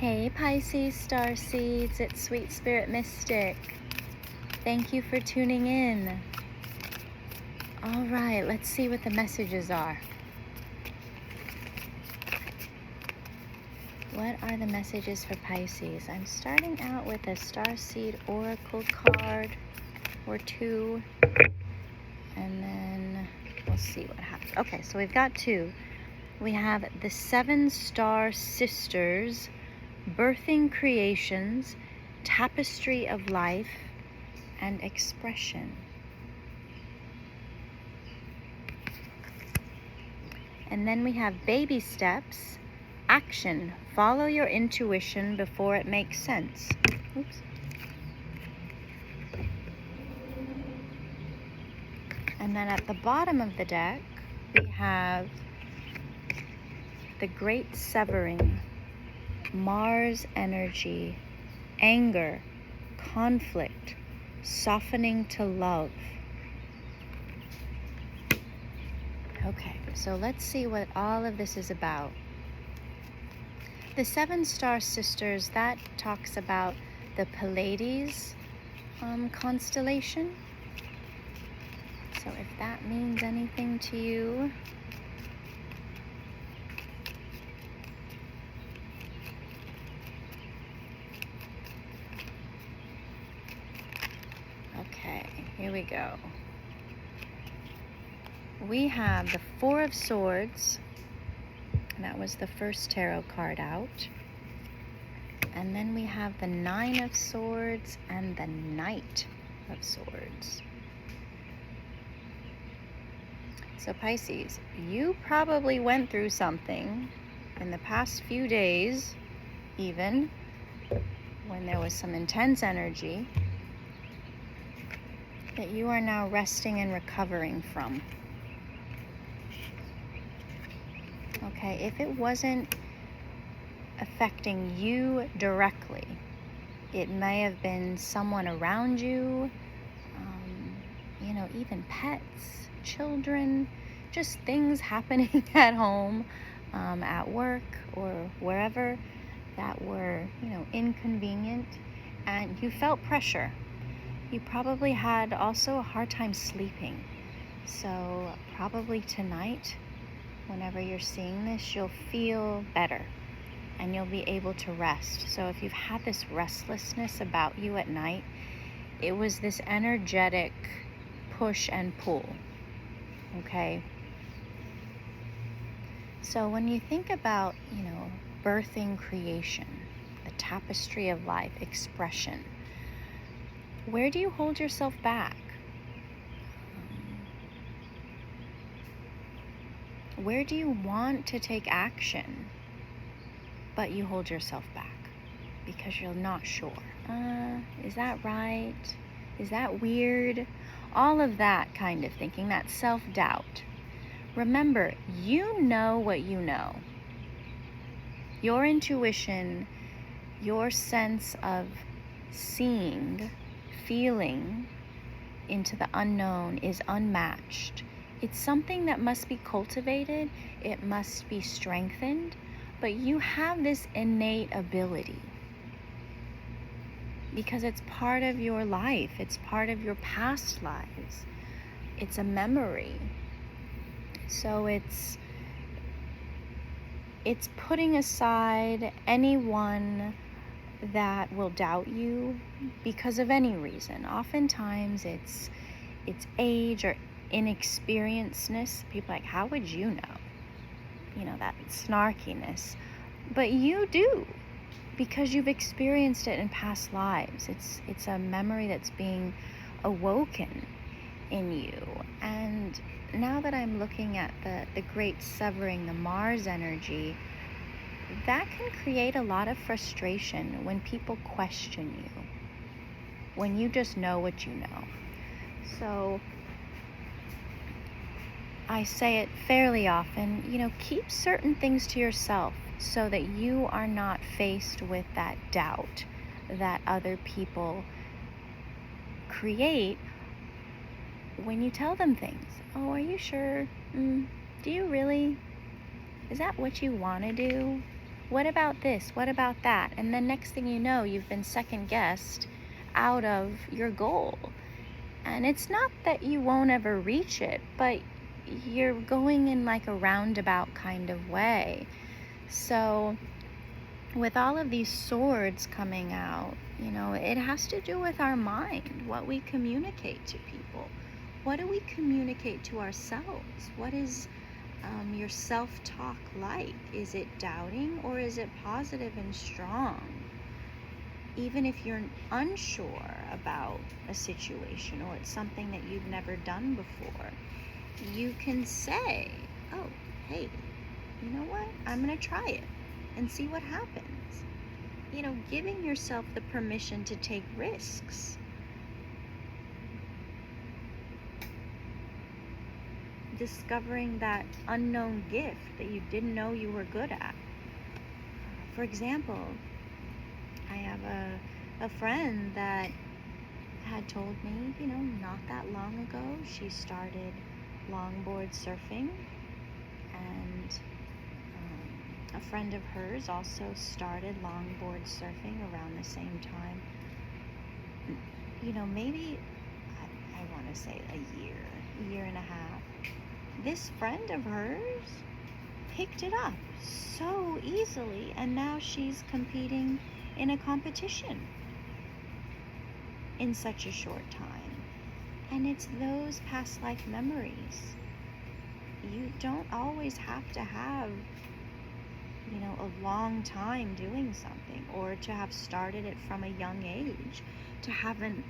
Hey Pisces star seeds, it's Sweet Spirit Mystic. Thank you for tuning in. All right, let's see what the messages are. What are the messages for Pisces? I'm starting out with a starseed oracle card or two, and then we'll see what happens. Okay, so we've got two. We have the 7-star sisters, birthing creations, tapestry of life, and expression. And then we have baby steps, action, follow your intuition before it makes sense. Oops. And then at the bottom of the deck, we have the great severing, Mars energy, anger, conflict, softening to love. Okay, so let's see what all of this is about. The 7-star sisters, that talks about the Pleiades constellation. So if that means anything to you. Okay, here we go. We have the 4 of Swords. That was the first tarot card out. And then we have the 9 of Swords and the Knight of Swords. So Pisces, you probably went through something in the past few days, even when there was some intense energy, that you are now resting and recovering from. Okay, if it wasn't affecting you directly, it may have been someone around you, even pets, children, just things happening at home, at work, or wherever that were, inconvenient, and you felt pressure. You probably had also a hard time sleeping. So probably tonight, whenever you're seeing this, you'll feel better and you'll be able to rest. So if you've had this restlessness about you at night, it was this energetic push and pull, okay? So when you think about, birthing creation, the tapestry of life, expression, where do you hold yourself back? Where do you want to take action, but you hold yourself back because you're not sure? Is that right? Is that weird? All of that kind of thinking, that self-doubt. Remember, you know what you know. Your intuition, your sense of seeing, feeling into the unknown is unmatched. It's something that must be cultivated, it must be strengthened, but you have this innate ability because it's part of your life, it's part of your past lives, it's a memory. So it's putting aside anyone that will doubt you because of any reason. Oftentimes it's age or inexperiencedness. People are like, how would you know? That snarkiness. But you do, because you've experienced it in past lives. It's a memory that's being awoken in you. And now that I'm looking at the great severing, the Mars energy, that can create a lot of frustration when people question you, when you just know what you know. So I say it fairly often, keep certain things to yourself so that you are not faced with that doubt that other people create when you tell them things. Oh, are you sure? Do you really? Is that what you want to do? What about this? What about that? And then next thing you know, you've been second guessed out of your goal. And it's not that you won't ever reach it, but you're going in like a roundabout kind of way. So with all of these swords coming out, it has to do with our mind, what we communicate to people. What do we communicate to ourselves? What is your self-talk like? Is it doubting or is it positive and strong? Even if you're unsure about a situation or it's something that you've never done before, you can say, oh, hey, you know what? I'm going to try it and see what happens. Giving yourself the permission to take risks. Discovering that unknown gift that you didn't know you were good at. For example, I have a friend that had told me, not that long ago, she started longboard surfing, and a friend of hers also started longboard surfing around the same time. Maybe, I want to say a year and a half. This friend of hers picked it up so easily, and now she's competing in a competition in such a short time. And it's those past life memories. You don't always have to have a long time doing something, or to have started it from a young age, to have an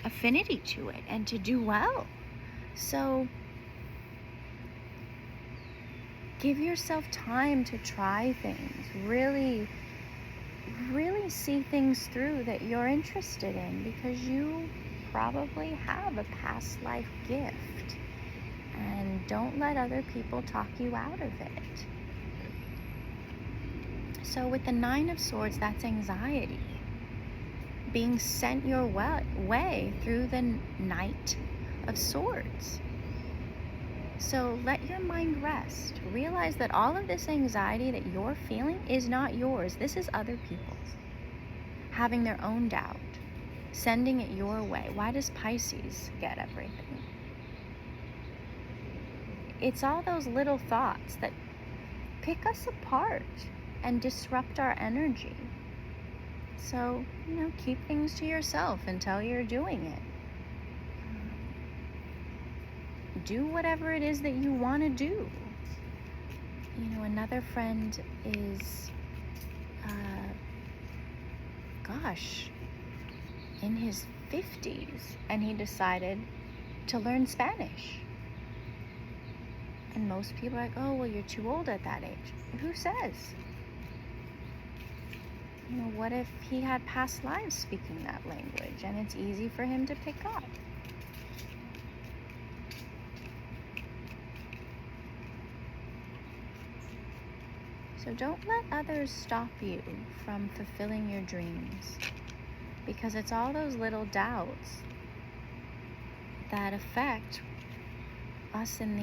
affinity to it and to do well. So give yourself time to try things. Really see things through that you're interested in, because you probably have a past life gift, and don't let other people talk you out of it. So with the Nine of Swords, that's anxiety being sent your way through the Knight of Swords. So let your mind rest. Realize that all of this anxiety that you're feeling is not yours. This is other people's. Having their own doubt, sending it your way. Why does Pisces get everything? It's all those little thoughts that pick us apart and disrupt our energy. So, keep things to yourself until you're doing it. Do whatever it is that you want to do. Another friend is, in his 50s, and he decided to learn Spanish. And most people are like, oh, well, you're too old at that age. Who says? What if he had past lives speaking that language and it's easy for him to pick up? So don't let others stop you from fulfilling your dreams, because it's all those little doubts that affect us in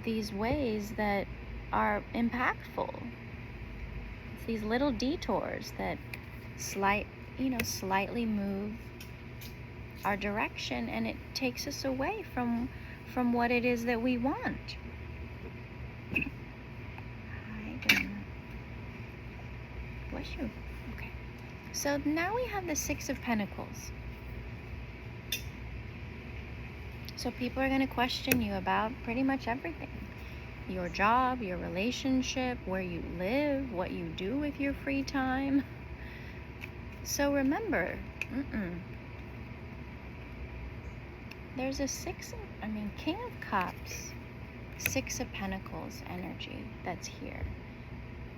these ways that are impactful. It's these little detours that slightly move our direction, and it takes us away from what it is that we want. Bless you. Okay. So now we have the Six of Pentacles. So people are going to question you about pretty much everything. Your job, your relationship, where you live, what you do with your free time. So remember, there's a King of Cups, Six of Pentacles energy that's here.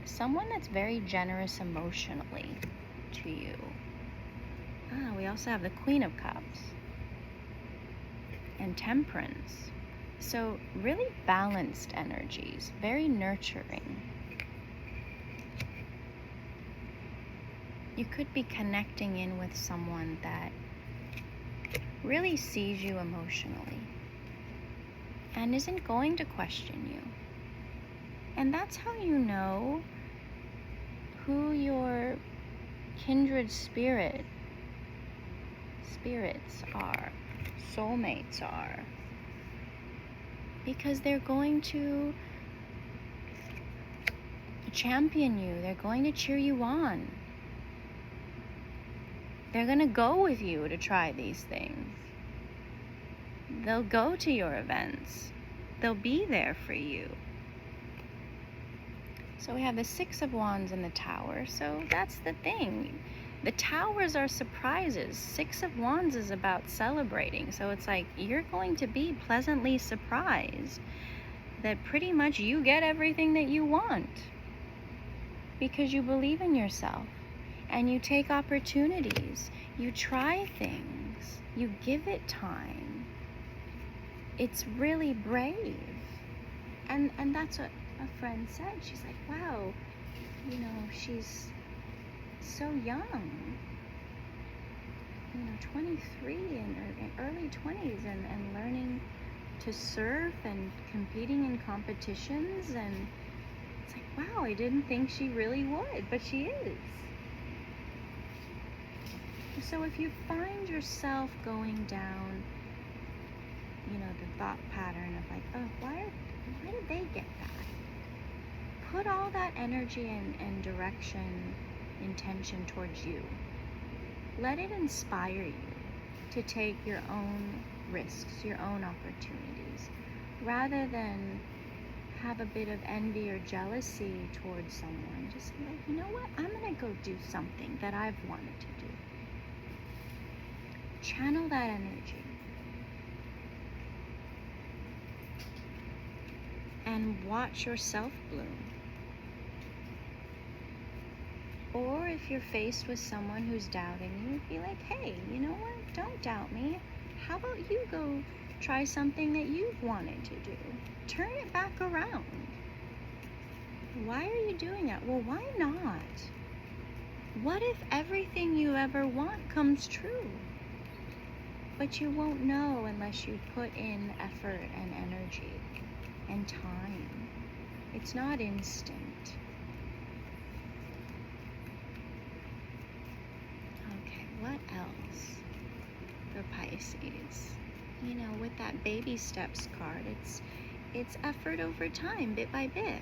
Someone that's very generous emotionally to you. We also have the Queen of Cups and Temperance. So really balanced energies, very nurturing. You could be connecting in with someone that really sees you emotionally and isn't going to question you. And that's how you know who your kindred spirits are, soulmates are. Because they're going to champion you. They're going to cheer you on. They're going to go with you to try these things. They'll go to your events. They'll be there for you. So we have the Six of Wands in the Tower. So that's the thing. The Towers are surprises. Six of Wands is about celebrating. So it's like you're going to be pleasantly surprised that pretty much you get everything that you want. Because you believe in yourself. And you take opportunities. You try things. You give it time. It's really brave. And that's what a friend said. She's like, wow, she's so young. 23 and early 20s and learning to surf and competing in competitions. And it's like, wow, I didn't think she really would, but she is. So if you find yourself going down, the thought pattern of like, oh, why did they get that? Put all that energy and direction, intention towards you. Let it inspire you to take your own risks, your own opportunities, rather than have a bit of envy or jealousy towards someone. Just be like, you know what? I'm going to go do something that I've wanted to do. Channel that energy. And watch yourself bloom. Or if you're faced with someone who's doubting you, be like, hey, you know what? Don't doubt me. How about you go try something that you've wanted to do? Turn it back around. Why are you doing that? Well, why not? What if everything you ever want comes true? But you won't know unless you put in effort and energy and time. It's not instant. Okay, what else for Pisces? With that baby steps card, it's effort over time, bit by bit.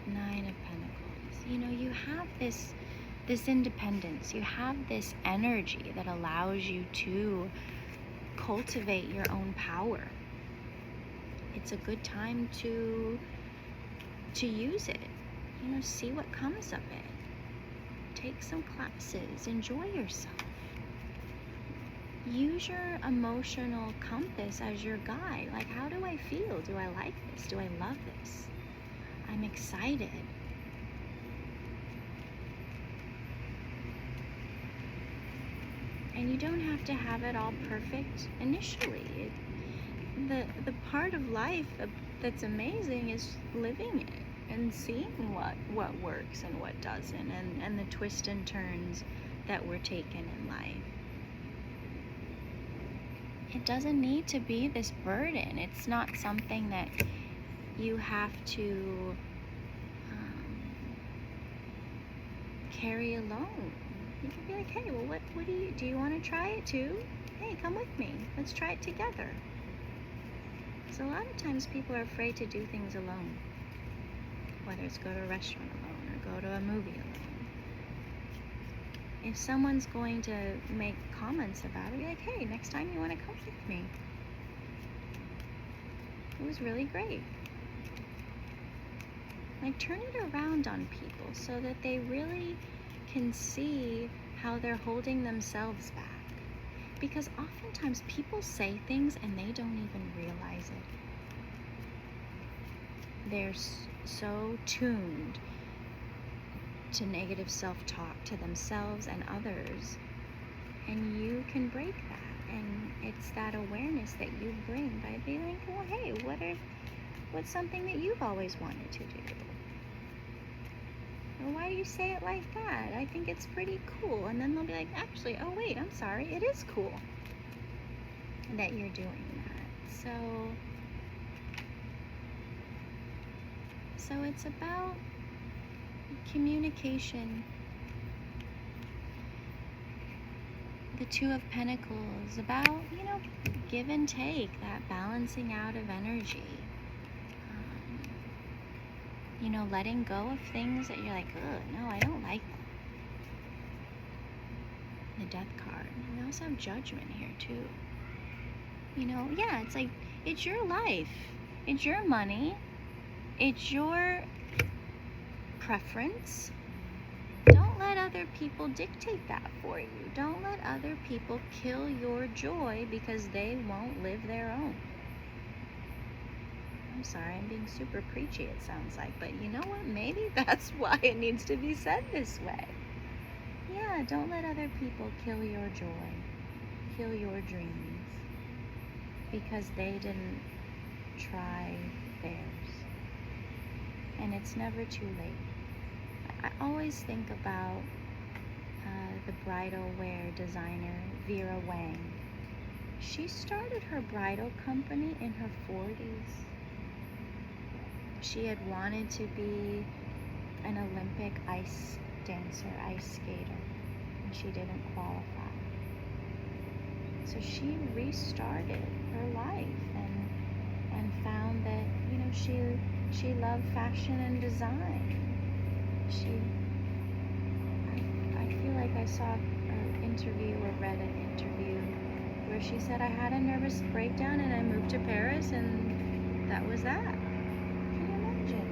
Nine of Pentacles. You have this independence. You have this energy that allows you to cultivate your own power. It's a good time to use it. See what comes of it. Take some classes. Enjoy yourself. Use your emotional compass as your guide. Like, how do I feel? Do I like this? Do I love this? I'm excited. And you don't have to have it all perfect initially. The part of life that's amazing is living it and seeing what works and what doesn't, and the twists and turns that we're taking in life. It doesn't need to be this burden. It's not something that you have to carry alone. You can be like, hey, well, what do you want to try it too? Hey, come with me. Let's try it together. So a lot of times people are afraid to do things alone. Whether it's go to a restaurant alone or go to a movie alone. If someone's going to make comments about it, be like, hey, next time you want to come with me. It was really great. Like, turn it around on people so that they really can see how they're holding themselves back. Because oftentimes people say things and they don't even realize it. They're so tuned to negative self-talk to themselves and others. And you can break that. And it's that awareness that you bring by being like, well, hey, what's something that you've always wanted to do? Or why do you say it like that? I think it's pretty cool. And then they'll be like, actually, oh wait, I'm sorry, it is cool that you're doing that. So it's about communication. The Two of Pentacles, about, give and take, that balancing out of energy. Letting go of things that you're like, oh, no, I don't like that. The Death card. We also have Judgment here, too. It's like, it's your life. It's your money. It's your preference. Don't let other people dictate that for you. Don't let other people kill your joy because they won't live their own. I'm sorry, I'm being super preachy, it sounds like, but you know what? Maybe that's why it needs to be said this way. Yeah, don't let other people kill your joy, kill your dreams, because they didn't try theirs. And it's never too late. I always think about the bridal wear designer Vera Wang. She started her bridal company in her 40s. She had wanted to be an Olympic ice dancer, ice skater, and she didn't qualify. So she restarted her life and found that, she loved fashion and design. I feel like I saw an interview or read an interview where she said, I had a nervous breakdown and I moved to Paris and that was that. Can you imagine?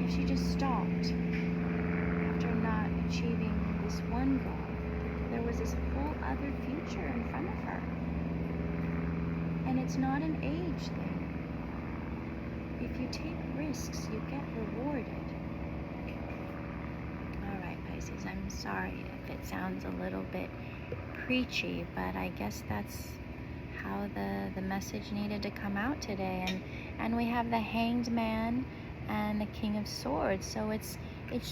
If she just stopped after not achieving this one goal, there was this whole other future in front of her. And it's not an age thing. If you take risks, you get rewarded. All right, Pisces, I'm sorry if it sounds a little bit preachy, but I guess that's how the message needed to come out today. And we have the Hanged Man and the King of Swords. So it's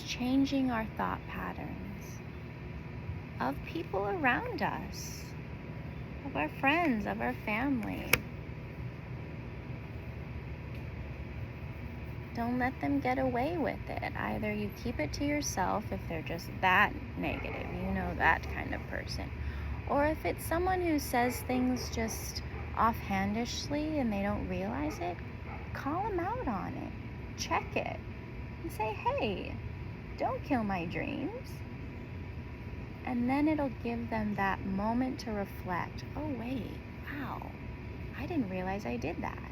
changing our thought patterns of people around us, of our friends, of our family. Don't let them get away with it. Either you keep it to yourself if they're just that negative, that kind of person. Or if it's someone who says things just offhandishly and they don't realize it, call them out on it. Check it. And say, hey, don't kill my dreams. And then it'll give them that moment to reflect. Oh, wait, wow, I didn't realize I did that.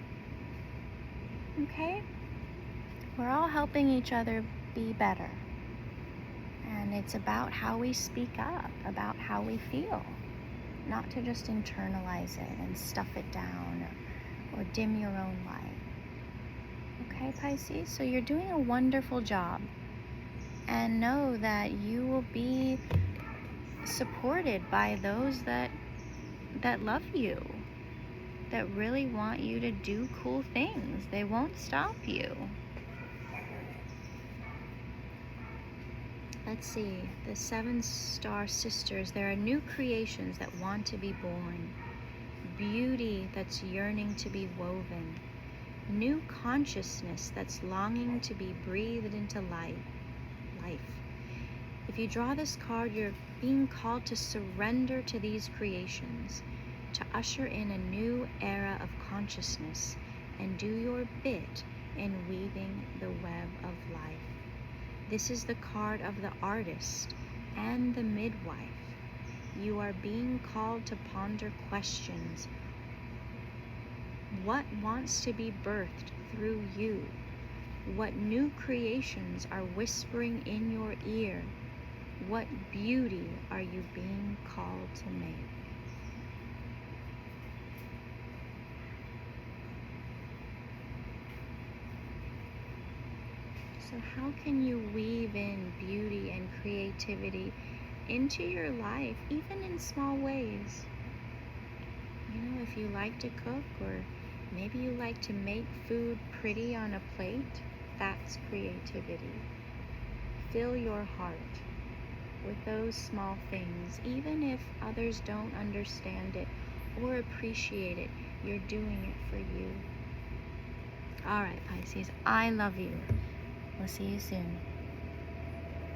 Okay? We're all helping each other be better. And it's about how we speak up, about how we feel. Not to just internalize it and stuff it down or dim your own light. Okay, Pisces? So you're doing a wonderful job. And know that you will be supported by those that love you, that really want you to do cool things. They won't stop you. Let's see, the 7-star sisters. There are new creations that want to be born, beauty that's yearning to be woven, new consciousness that's longing to be breathed into life. If you draw this card, you're being called to surrender to these creations, to usher in a new era of consciousness and do your bit in weaving the web of life. This is the card of the artist and the midwife. You are being called to ponder questions. What wants to be birthed through you? What new creations are whispering in your ear? What beauty are you being called to make? So how can you weave in beauty and creativity into your life, even in small ways? If you like to cook, or maybe you like to make food pretty on a plate, that's creativity. Fill your heart. with those small things. Even if others don't understand it or appreciate it, you're doing it for you. All right, Pisces, I love you. We'll see you soon.